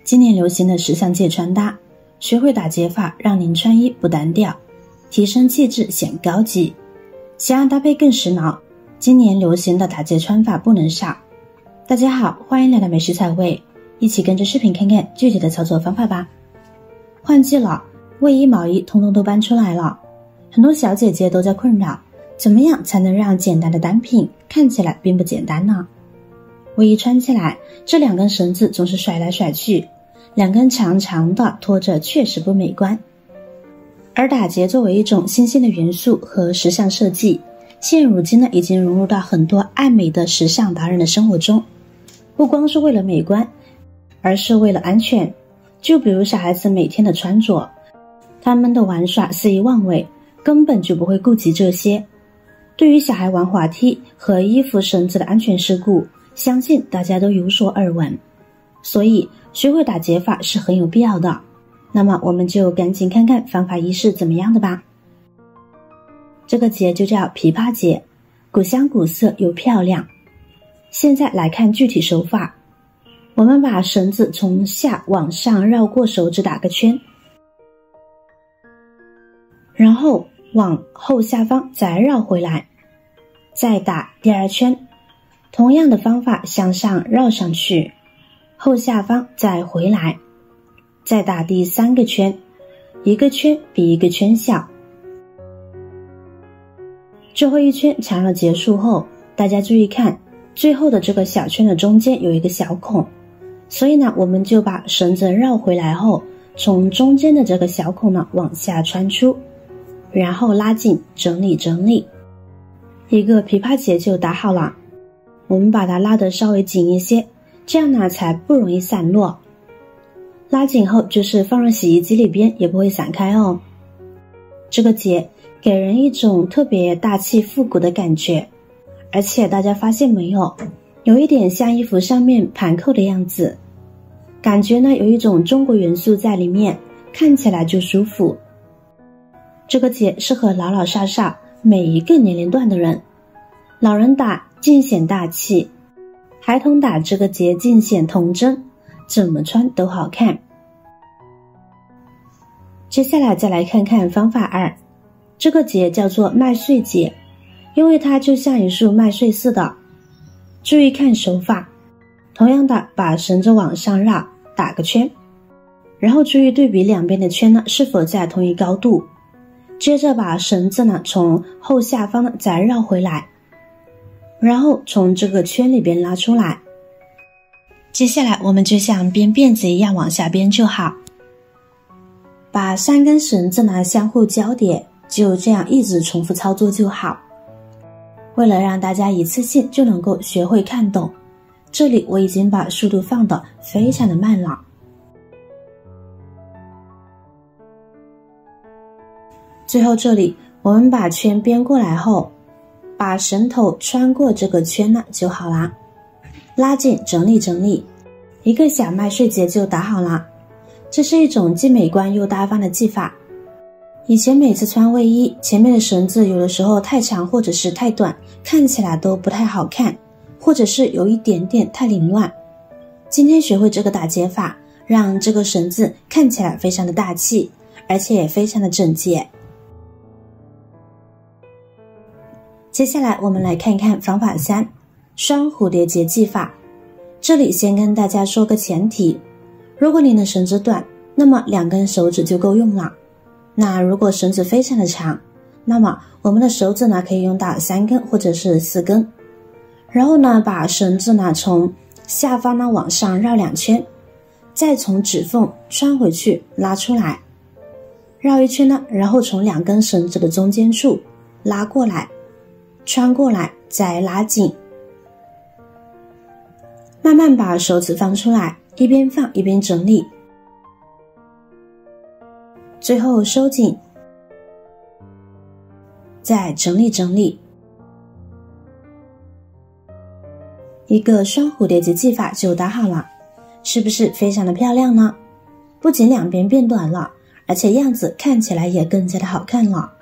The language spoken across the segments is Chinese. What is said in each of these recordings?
今年流行的时尚界穿搭，学会打结法，让您穿衣不单调，提升气质显高级。想要搭配更时髦，今年流行的打结穿法不能少。大家好，欢迎来到美食彩味，一起跟着视频看看具体的操作方法吧。换季了，卫衣毛衣通通都搬出来了，很多小姐姐都在困扰，怎么样才能让简单的单品看起来并不简单呢？卫衣穿起来，这两根绳子总是甩来甩去，两根长长的拖着确实不美观。而打结作为一种新兴的元素和时尚设计，现如今呢已经融入到很多爱美的时尚达人的生活中，不光是为了美观，而是为了安全。就比如小孩子每天的穿着，他们的玩耍肆意妄为，根本就不会顾及这些。对于小孩玩滑梯和衣服绳子的安全事故，相信大家都有所耳闻，所以学会打结法是很有必要的。那么我们就赶紧看看方法一是怎么样的吧。这个结就叫琵琶结，古香古色又漂亮。现在来看具体手法，我们把绳子从下往上绕过手指打个圈，然后往后下方再绕回来，再打第二圈，同样的方法向上绕上去，后下方再回来，再打第三个圈，一个圈比一个圈小。最后一圈缠绕结束后，大家注意看，最后的这个小圈的中间有一个小孔，所以呢，我们就把绳子绕回来后，从中间的这个小孔呢往下穿出，然后拉紧，整理整理，一个琵琶结就打好了。我们把它拉得稍微紧一些，这样呢才不容易散落。拉紧后就是放入洗衣机里边也不会散开哦。这个结给人一种特别大气复古的感觉，而且大家发现没有，有一点像衣服上面盘扣的样子，感觉呢有一种中国元素在里面，看起来就舒服。这个结适合老老少少每一个年龄段的人，老人打尽显大气，孩童打这个结尽显童真，怎么穿都好看。接下来再来看看方法二，这个结叫做麦穗结，因为它就像一束麦穗似的。注意看手法，同样的把绳子往上绕，打个圈，然后注意对比两边的圈呢是否在同一高度。接着把绳子呢从后下方呢再绕回来，然后从这个圈里边拉出来。接下来我们就像编辫子一样往下编就好，把三根绳子呢相互交叠，就这样一直重复操作就好。为了让大家一次性就能够学会看懂，这里我已经把速度放得非常的慢了。最后这里我们把圈编过来后，把绳头穿过这个圈呢就好啦，拉紧整理整理，一个小麦穗结就打好了。这是一种既美观又大方的技法。以前每次穿卫衣，前面的绳子有的时候太长或者是太短，看起来都不太好看，或者是有一点点太凌乱。今天学会这个打结法，让这个绳子看起来非常的大气，而且也非常的整洁。接下来我们来看看方法三，双蝴蝶结技法。这里先跟大家说个前提，如果您的绳子短，那么2根手指就够用了。那如果绳子非常的长，那么我们的手指呢可以用到3根或者是4根。然后呢把绳子呢从下方呢往上绕2圈，再从指缝穿回去拉出来，绕一圈呢，然后从2根绳子的中间处拉过来，穿过来，再拉紧，慢慢把手指放出来，一边放一边整理，最后收紧，再整理整理。一个双蝴蝶结技法就打好了，是不是非常的漂亮呢？不仅两边变短了，而且样子看起来也更加的好看了。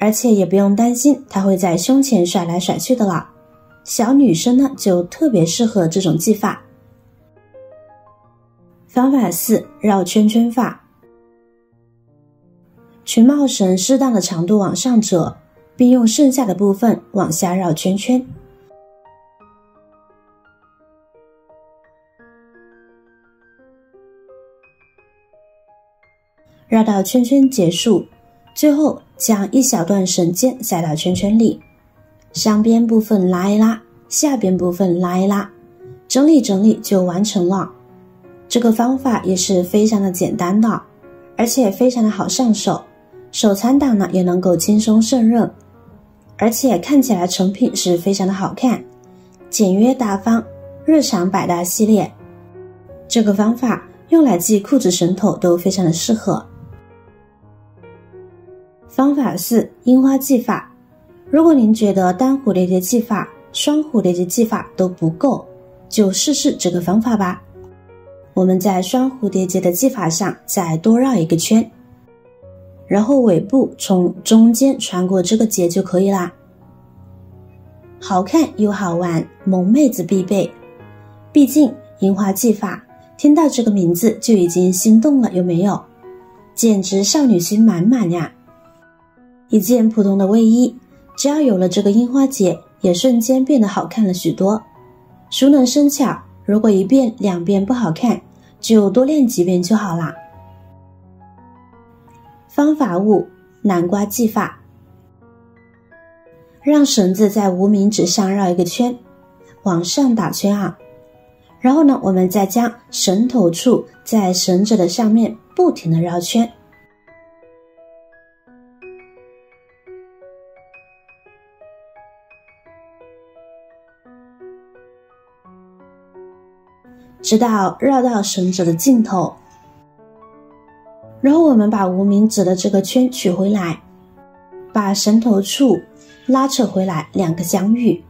而且也不用担心它会在胸前甩来甩去的了，小女生呢就特别适合这种技法。方法4，绕圈圈法。裙帽绳适当的长度往上折，并用剩下的部分往下绕圈圈。绕到圈圈结束，最后将一小段绳尖塞到圈圈里，上边部分拉一拉，下边部分拉一拉，整理整理就完成了。这个方法也是非常的简单的，而且非常的好上手，手残党呢也能够轻松胜任，而且看起来成品是非常的好看，简约大方，日常百搭系列。这个方法用来系裤子绳头都非常的适合。方法4，樱花系法。如果您觉得单蝴蝶结系法、双蝴蝶结系法都不够，就试试这个方法吧。我们在双蝴蝶结的系法上再多绕一个圈，然后尾部从中间穿过这个结就可以啦。好看又好玩，萌妹子必备。毕竟樱花系法，听到这个名字就已经心动了，有没有？简直少女心满满呀！一件普通的卫衣，只要有了这个樱花结，也瞬间变得好看了许多。熟能生巧，如果一遍两遍不好看，就多练几遍就好啦。方法5，南瓜系法。让绳子在无名指上绕一个圈，往上打圈啊。然后呢，我们再将绳头处在绳子的上面不停地绕圈。直到绕到绳子的尽头，然后我们把无名指的这个圈取回来，把绳头处拉扯回来两个相遇，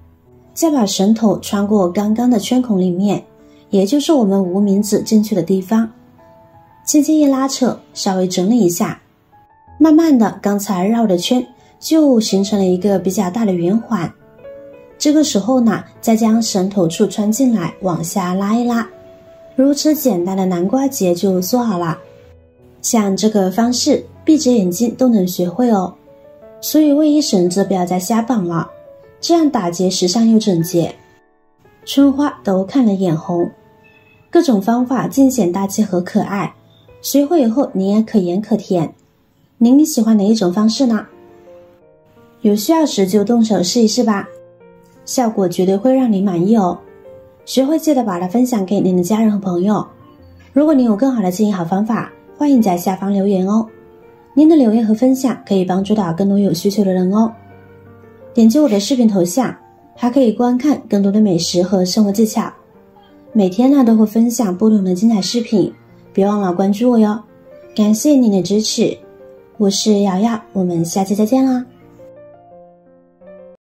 再把绳头穿过刚刚的圈孔里面，也就是我们无名指进去的地方，轻轻一拉扯，稍微整理一下，慢慢的刚才绕的圈就形成了一个比较大的圆环。这个时候呢，再将绳头处穿进来，往下拉一拉，如此简单的南瓜结就做好了。像这个方式闭着眼睛都能学会哦，所以卫衣绳子不要再瞎绑了，这样打结时尚又整洁，春花都看了眼红。各种方法尽显大气和可爱，学会以后你也可盐可甜。您喜欢哪一种方式呢？有需要时就动手试一试吧，效果绝对会让你满意哦。学会记得把它分享给您的家人和朋友。如果您有更好的建议好方法，欢迎在下方留言哦。您的留言和分享可以帮助到更多有需求的人哦。点击我的视频头像，还可以观看更多的美食和生活技巧。每天呢都会分享不同的精彩视频，别忘了关注我哟。感谢您的支持，我是瑶瑶，我们下期再见啦。